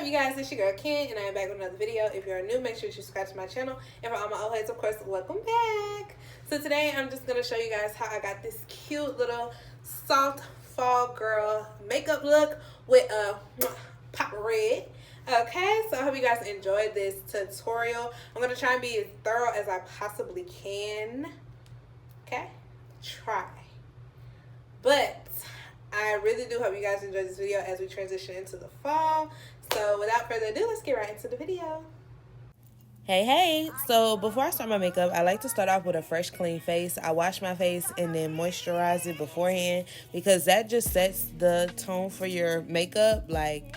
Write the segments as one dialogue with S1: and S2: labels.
S1: you guys, it's your girl Ken, and I am back with another video. If you're new, make sure you subscribe to my channel. And for all my old heads, of course, welcome back. So today, I'm just going to show you guys how I got this cute little soft fall girl makeup look with a pop red. Okay, so I hope you guys enjoyed this tutorial. I'm going to try and be as thorough as I possibly can. Okay, try. But I really do hope you guys enjoyed this video as we transition into the fall. So without further ado, let's get right into the video.
S2: Hey, so before I start my makeup, I like to start off with a fresh, clean face. I wash my face and then moisturize it beforehand because that just sets the tone for your makeup. Like,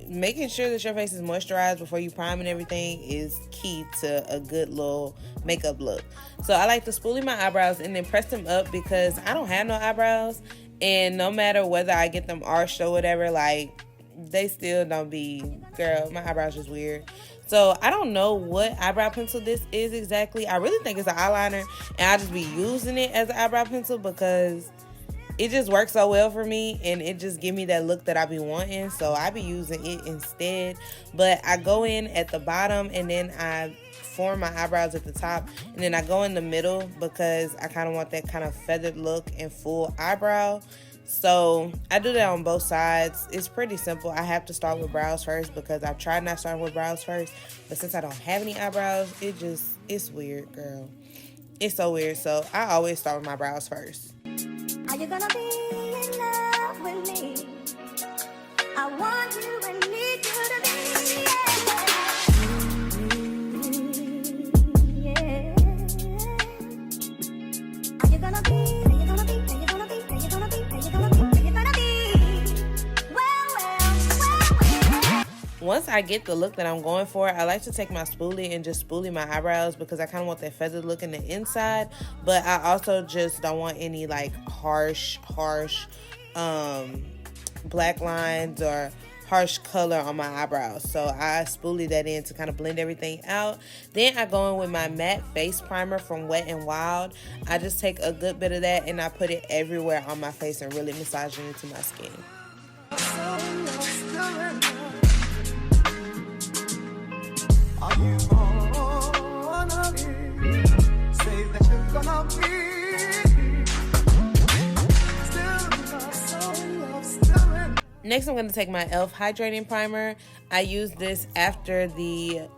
S2: making sure that your face is moisturized before you prime and everything is key to a good little makeup look. So I like to spoolie my eyebrows and then press them up because I don't have no eyebrows. And no matter whether I get them arched or whatever, like, they still don't be, girl, my eyebrows just weird. So I don't know what eyebrow pencil this is exactly. I really think it's an eyeliner, and I'll just be using it as an eyebrow pencil because it just works so well for me, and it just give me that look that I be wanting. So I be using it instead. But I go in at the bottom, and then I form my eyebrows at the top, and then I go in the middle because I kind of want that kind of feathered look and full eyebrow. So I do that on both sides. It's pretty simple. I have to start with brows first because I've tried not starting with brows first, but since I don't have any eyebrows, it's weird, girl. It's so weird. So I always start with my brows first.
S3: Are you gonna be in love with me? I want you and need you to be.
S2: Once I get the look that I'm going for, I like to take my spoolie and just spoolie my eyebrows because I kind of want that feathered look in the inside, but I also just don't want any like harsh black lines or harsh color on my eyebrows. So I spoolie that in to kind of blend everything out. Then I go in with my matte face primer from Wet n Wild. I just take a good bit of that and I put it everywhere on my face and really massage it into my skin.
S4: Are you gonna be? Say that you're gonna be.
S2: Next, I'm going to take my e.l.f. Hydrating Primer. I use this after the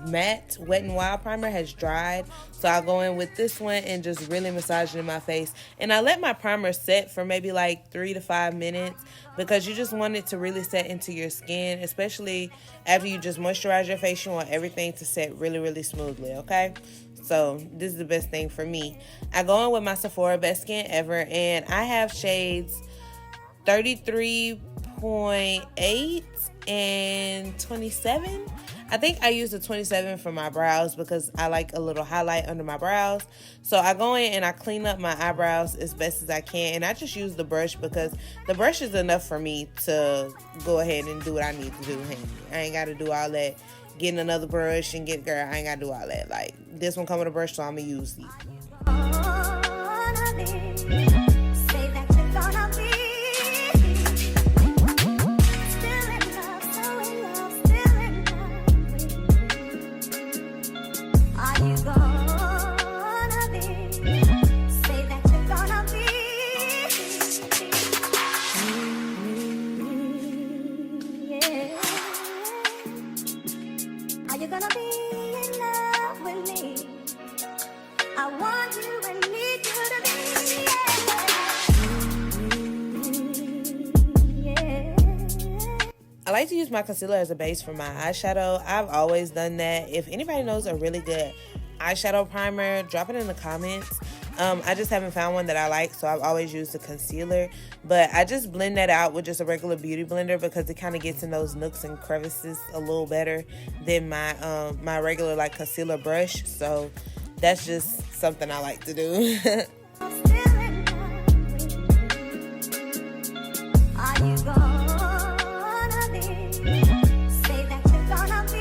S2: matte Wet n Wild primer has dried. So I'll go in with this one and just really massage it in my face. And I let my primer set for maybe like 3 to 5 minutes because you just want it to really set into your skin, especially after you just moisturize your face. You want everything to set really, really smoothly, okay? So this is the best thing for me. I go in with my Sephora Best Skin Ever, and I have shades 33.8 and 27. I think I use the 27 for my brows because I like a little highlight under my brows. So I go in and I clean up my eyebrows as best as I can, and I just use the brush because the brush is enough for me to go ahead and do what I need to do. I ain't got to do all that getting another brush and girl, I ain't got to do all that. Like, this one come with a brush, so I'm gonna use these.
S3: You're gonna be in love with me. I want you and need you to be.
S2: I like to use my concealer as a base for my eyeshadow. I've always done that. If anybody knows a really good eyeshadow primer, drop it in the comments. I just haven't found one that I like, so I've always used a concealer. But I just blend that out with just a regular beauty blender because it kind of gets in those nooks and crevices a little better than my my regular like concealer brush. So that's just something I like to do.
S3: Are you gonna be? Say that you're gonna be.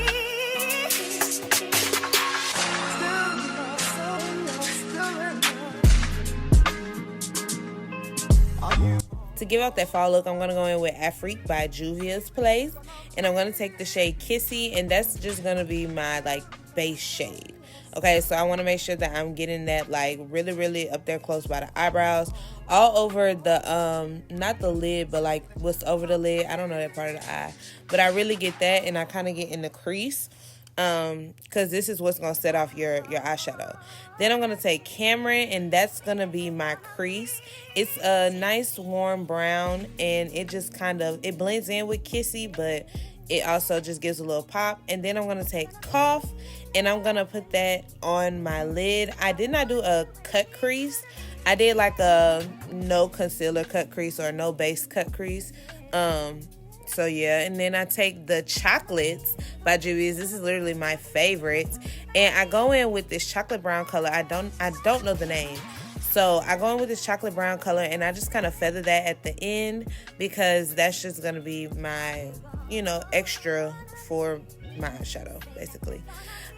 S2: To give out that fall look, I'm going to go in with Afrique by Juvia's Place. and I'm going to take the shade Kissy, and that's just going to be my like base shade. Okay, so I want to make sure that I'm getting that like really, really up there close by the eyebrows, all over the, not the lid, but like what's over the lid. I don't know that part of the eye, but I really get that, and I kind of get in the crease, because this is what's going to set off your eyeshadow. Then I'm going to take Cameron, and that's going to be my crease. It's a nice warm brown, and it just kind of, it blends in with Kissy, but it also just gives a little pop. And then I'm going to take Cough, and I'm going to put that on my lid. I did not do a cut crease. I did like a no concealer cut crease or no base cut crease. So yeah, and then I take the Chocolates by Juvia's. This is literally my favorite, and I go in with this chocolate brown color. I don't know the name, so I go in with this chocolate brown color, and I just kind of feather that at the end, because that's just gonna be my, you know, extra for my eyeshadow basically.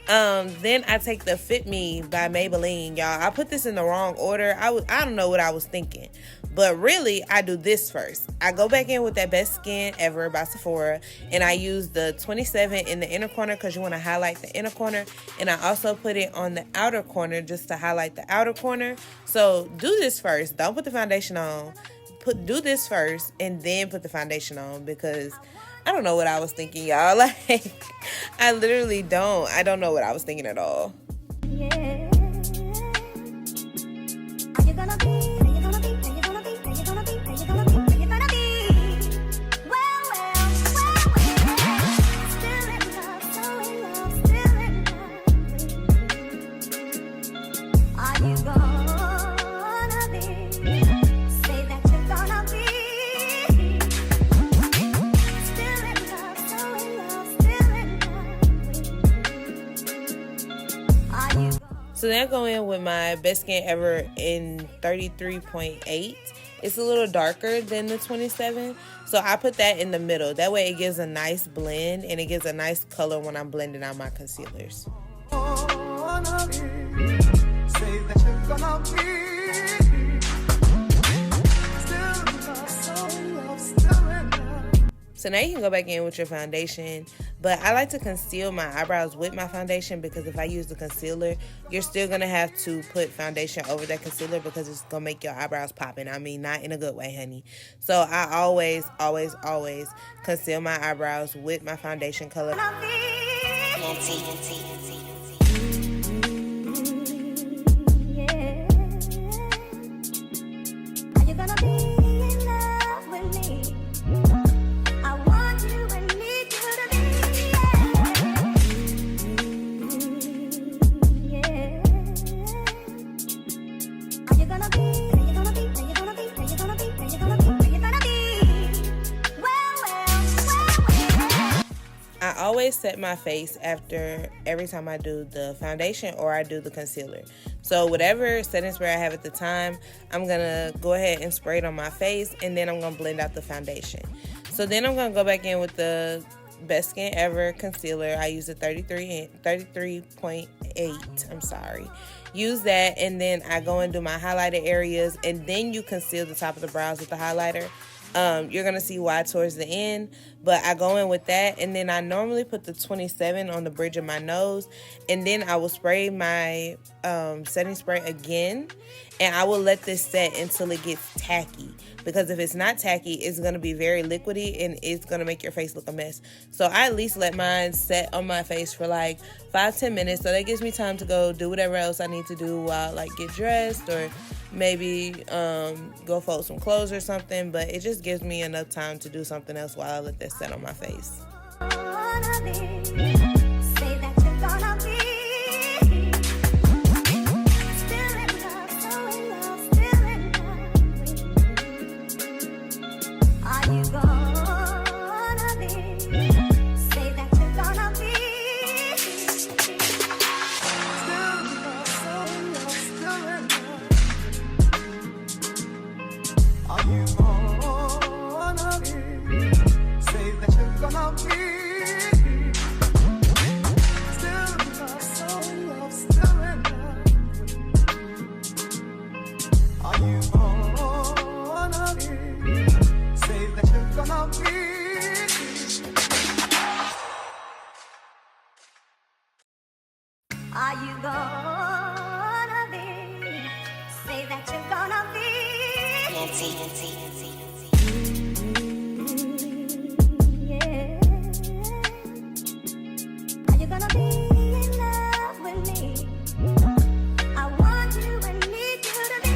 S2: Then I take the Fit Me by Maybelline, y'all. I put this in the wrong order. I don't know what I was thinking, but really I do this first. I go back in with that Best Skin Ever by Sephora, and I use the 27 in the inner corner because you want to highlight the inner corner, and I also put it on the outer corner just to highlight the outer corner. So do this first. Don't put the foundation on. Do this first and then put the foundation on, because I don't know what I was thinking, y'all. Like, I literally don't. I don't know what I was thinking at all.
S3: Yeah. Are you gonna be? Are you gonna be? Are you gonna be? Are you gonna be? Are you gonna be? Are you gonna be? Well. Still in love, so in love, still in love. Are you gonna be? Say that you're gonna be. Still in love, so in love, still in love. Are you?
S2: So then I go in with my Best Skin Ever in 33.8. It's a little darker than the 27. So I put that in the middle. That way it gives a nice blend, and it gives a nice color when I'm blending out my concealers.
S4: Gonna be, say that you're gonna be. Still in love, so in love, still in love.
S2: So now you can go back in with your foundation, but I like to conceal my eyebrows with my foundation, because if I use the concealer, you're still going to have to put foundation over that concealer, because it's going to make your eyebrows popping. I mean, not in a good way, honey. So I always conceal my eyebrows with my foundation color.
S3: Are you gonna be in love with me? I want you and need you to be. Yeah. Are you gonna be? Are you gonna be? Are you gonna be? Are you gonna be? Are you gonna be? Are you gonna be? Well.
S2: I always set my face after every time I do the foundation or I do the concealer. So whatever setting spray I have at the time, I'm going to go ahead and spray it on my face, and then I'm going to blend out the foundation. So then I'm going to go back in with the Best Skin Ever concealer. I use the 33.8. I'm sorry. Use that, and then I go and do my highlighted areas, and then you conceal the top of the brows with the highlighter. You're going to see why towards the end, but I go in with that, and then I normally put the 27 on the bridge of my nose, and then I will spray my setting spray again, and I will let this set until it gets tacky, because if it's not tacky, it's going to be very liquidy, and it's going to make your face look a mess. So I at least let mine set on my face for like 5-10 minutes, so that gives me time to go do whatever else I need to do while like get dressed, or maybe go fold some clothes or something, but it just gives me enough time to do something else while I let that set on my face.
S3: Gonna be. Say that you're gonna be. Still in love, so in love, still in love. Are you gonna be? Say that you're gonna be.
S4: Still in love, so in love, still in love. Are you gonna be? Say that you're gonna be.
S3: Are you gonna be? Say that you're gonna be. Yeah. Are you gonna be in love with me? I want you and need you to be.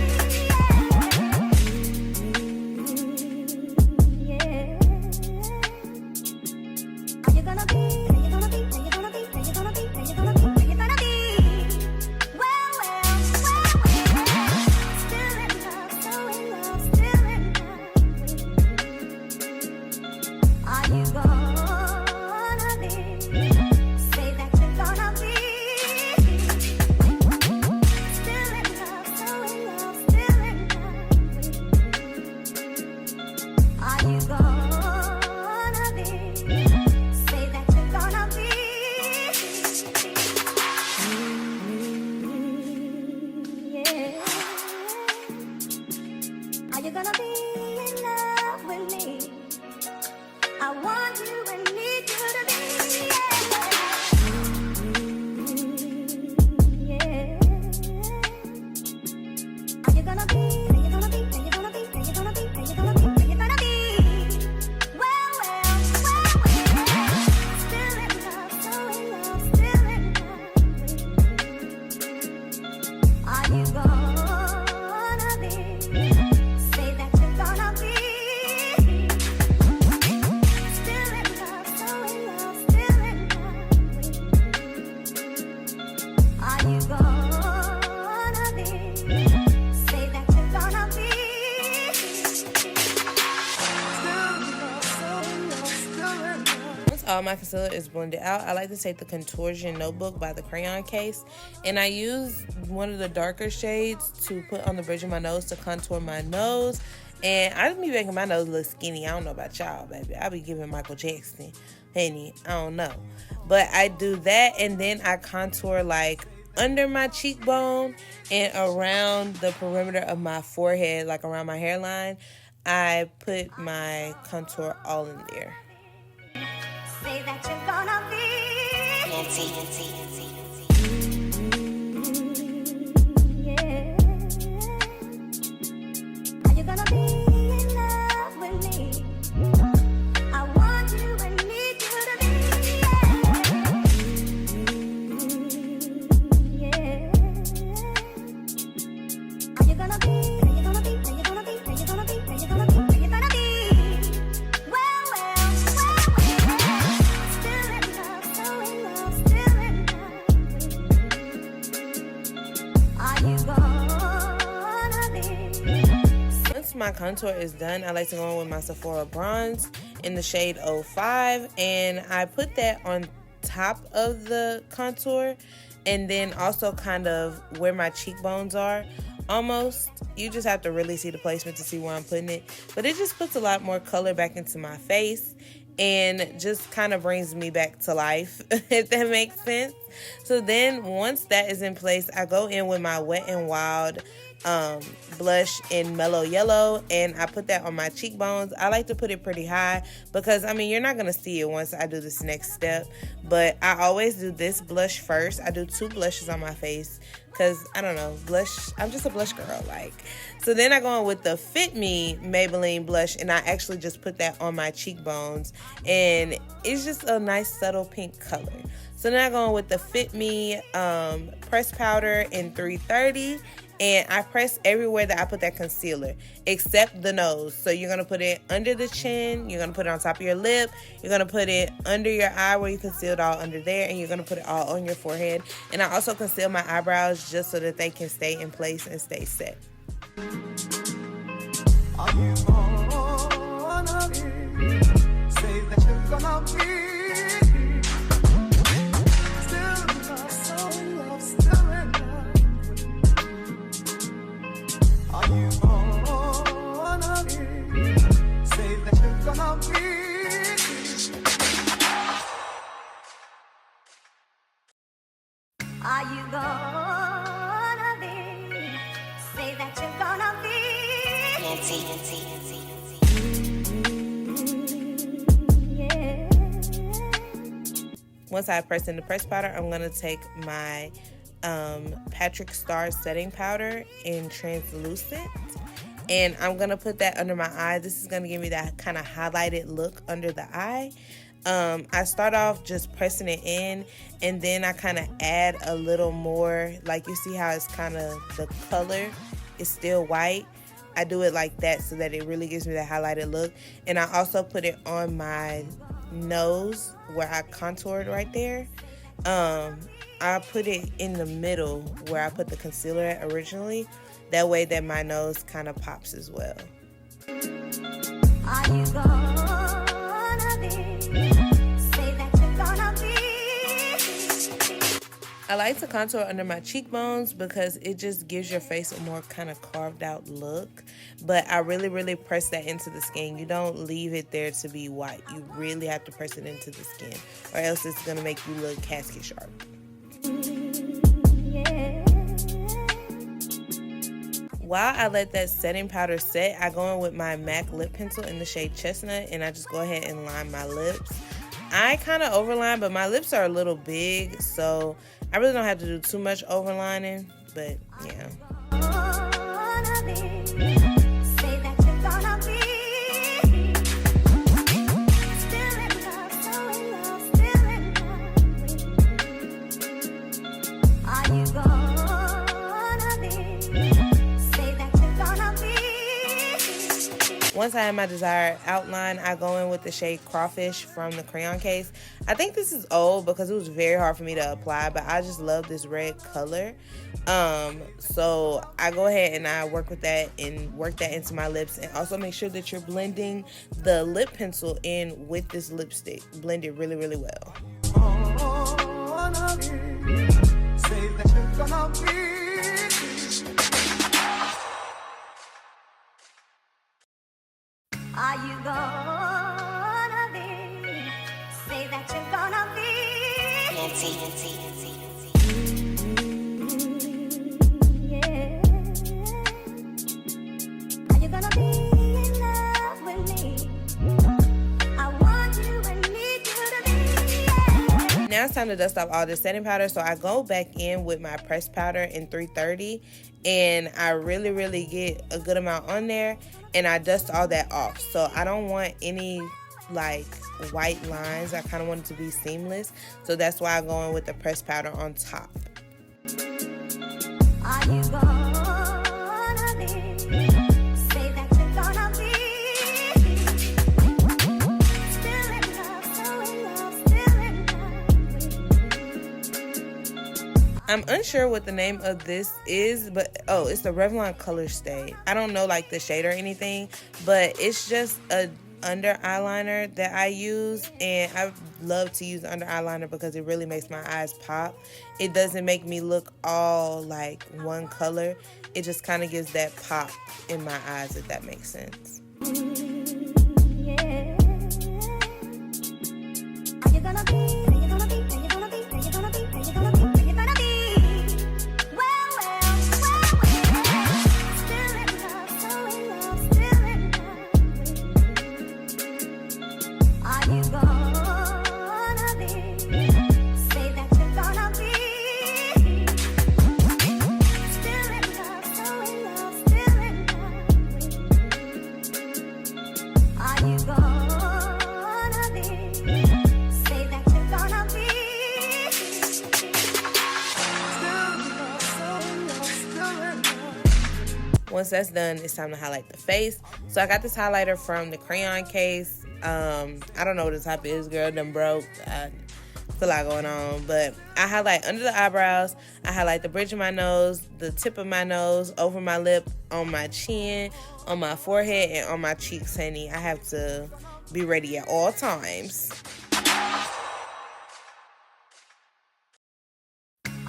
S3: Yeah. Are you gonna be? Are you gonna be? Are you gonna be? Are you gonna be? Are you gonna be? Are you gonna be? Well, still in love, so in love, still in love. Are you gonna be? Say that you're gonna be. Still in love, so in love, still in love. Are you gonna be? Say that you're gonna be. Yeah. Are you gonna be in love with me? I want you and need you to be. Yeah. Are you gonna be? Are you gonna be? Are you gonna be? Are you gonna be? Are you gonna be? Are you gonna be? Well, still in love, so in love, still in love. Are you gonna be? Say that you're gonna be. Still in love, so in love, still in love. Are you gonna be? Say that you're gonna be.
S2: Once all my concealer is blended out, I like to take the Contortion Notebook by the Crayon Case, and I use one of the darker shades to put on the bridge of my nose to contour my nose. And I just be making my nose look skinny. I don't know about y'all, baby. I be giving Michael Jackson, honey, I don't know. But I do that, and then I contour like under my cheekbone and around the perimeter of my forehead, like around my hairline. I put my contour all in there.
S3: Say that you're gonna be. Yeah. Are you gonna be in love with me? I want you and need you to be. Yeah. Are you gonna be? Are you gonna be? Are you gonna be? Are you gonna be? Are you gonna be? Are you gonna be? Well, still in love, so in love, still in love. Are you gonna be?
S2: Once my contour is done, I like to go in with my Sephora bronze in the shade 05, and I put that on top of the contour, and then also kind of where my cheekbones are almost. You just have to really see the placement to see where I'm putting it, but it just puts a lot more color back into my face and just kind of brings me back to life, if that makes sense. So then once that is in place, I go in with my Wet n Wild blush in Mellow Yellow, and I put that on my cheekbones. I like to put it pretty high because, I mean, you're not going to see it once I do this next step, but I always do this blush first. I do 2 blushes on my face because, I don't know, blush, I'm just a blush girl, like. So then I go in with the Fit Me Maybelline blush, and I actually just put that on my cheekbones, and it's just a nice subtle pink color. So then I go in with the Fit Me press powder in 330, and I press everywhere that I put that concealer except the nose. So you're going to put it under the chin, you're going to put it on top of your lip, you're going to put it under your eye where you concealed all under there, and you're going to put it all on your forehead. And I also conceal my eyebrows just so that they can stay in place and stay set.
S4: Are you gonna be? Say that you're gonna be. Still in love, so in love, still in love with me. Are you gonna be? Say that you're gonna be.
S3: Are you gonna be? Say that you're gonna be.
S2: Once I press in the press powder, I'm going to take my Patrick Star setting powder in translucent, and I'm going to put that under my eye. This is going to give me that kind of highlighted look under the eye. I start off just pressing it in, and then I kind of add a little more. Like, you see how it's kind of, the color is still white. I do it like that so that it really gives me that highlighted look. And I also put it on my nose where I contoured right there. I put it in the middle where I put the concealer at originally. That way that my nose kind of pops as well.
S3: Are you gonna be? Say that you're gonna be.
S2: I like to contour under my cheekbones because it just gives your face a more kind of carved out look. But I really press that into the skin. You don't leave it there to be white. You really have to press it into the skin, or else it's gonna make you look casket sharp. While I let that setting powder set, I go in with my MAC lip pencil in the shade Chestnut, and I just go ahead and line my lips. I kind of overline, but my lips are a little big, so I really don't have to do too much overlining, but yeah. Once I have my desired outline, I go in with the shade Crawfish from the crayon case. I think this is old because it was very hard for me to apply, but I just love this red color. So I go ahead and I work with that and work that into my lips, and also make sure that you're blending the lip pencil in with this lipstick. Blend it really well.
S4: Say that you're gonna be.
S3: Are you gonna be? Say that you're gonna be. Nancy. Yeah. Are you gonna be in love with me? I want you and need you to be. Yeah.
S2: Now it's time to dust off all this setting powder, so I go back in with my pressed powder in 330, and I really get a good amount on there, and I dust all that off. So I don't want any like white lines. I kind of want it to be seamless, so that's why I go in with the pressed powder on top.
S3: Are you gonna be? Say that you're gonna be. Still in love, so in love, still in love.
S2: I'm unsure what the name of this is, but it's the Revlon Color Stay. I don't know like the shade or anything, but it's just a under eyeliner that I use, and I love to use under eyeliner because it really makes my eyes pop. It doesn't make me look all like one color. It just kind of gives that pop in my eyes, if that makes sense.
S3: Yeah. Are you gonna be? Are you gonna be? Are you gonna be? Are you gonna be? Are you gonna be? Are you gonna be? Well. Still in love, so in love, still in love. Are you gonna be? Say that you're gonna be. Still in love, so in love, still in love. Are you gonna be? Say that you're gonna be.
S2: Once that's done, it's time to highlight the face. So I got this highlighter from the crayon case. I don't know what the type is, girl. Done broke. It's a lot going on, but I highlight under the eyebrows. I highlight the bridge of my nose, the tip of my nose, over my lip, on my chin, on my forehead, and on my cheeks, honey. I have to be ready at all times.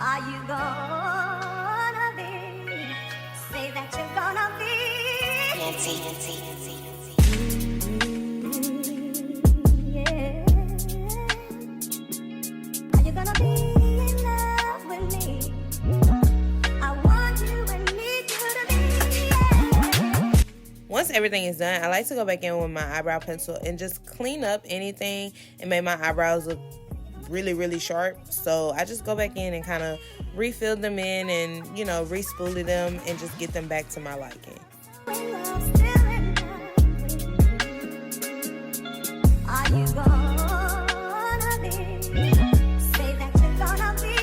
S3: Are you gonna be? Say that you're gonna be. Nancy. Yeah. Are you gonna be in love with me? I want you and need you to be. Yeah.
S2: Once everything is done, I like to go back in with my eyebrow pencil and just clean up anything and make my eyebrows look really, really sharp. So I just go back in and kind of refill them in and, you know, re-spoolie them and just get them back to my liking.
S3: Are you gonna be? Say that you're gonna be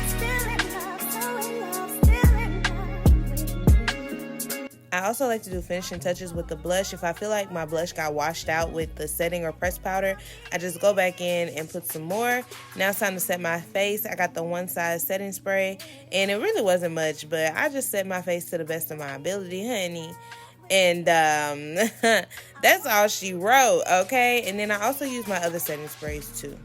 S3: still in love, so in love, still in love.
S2: I also like to do finishing touches with the blush. If I feel like my blush got washed out with the setting or pressed powder, I just go back in and put some more. Now it's time to set my face. I got the One Size setting spray, and it really wasn't much, but I just set my face to the best of my ability, honey. And that's all she wrote, okay? And then I also use my other setting sprays too.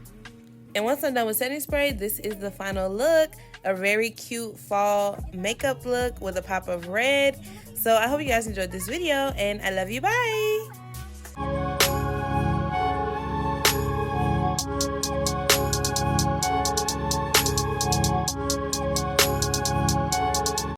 S2: And once I'm done with setting spray, this is the final look. A very cute fall makeup look with a pop of red. So I hope you guys enjoyed this video, and I love you. Bye!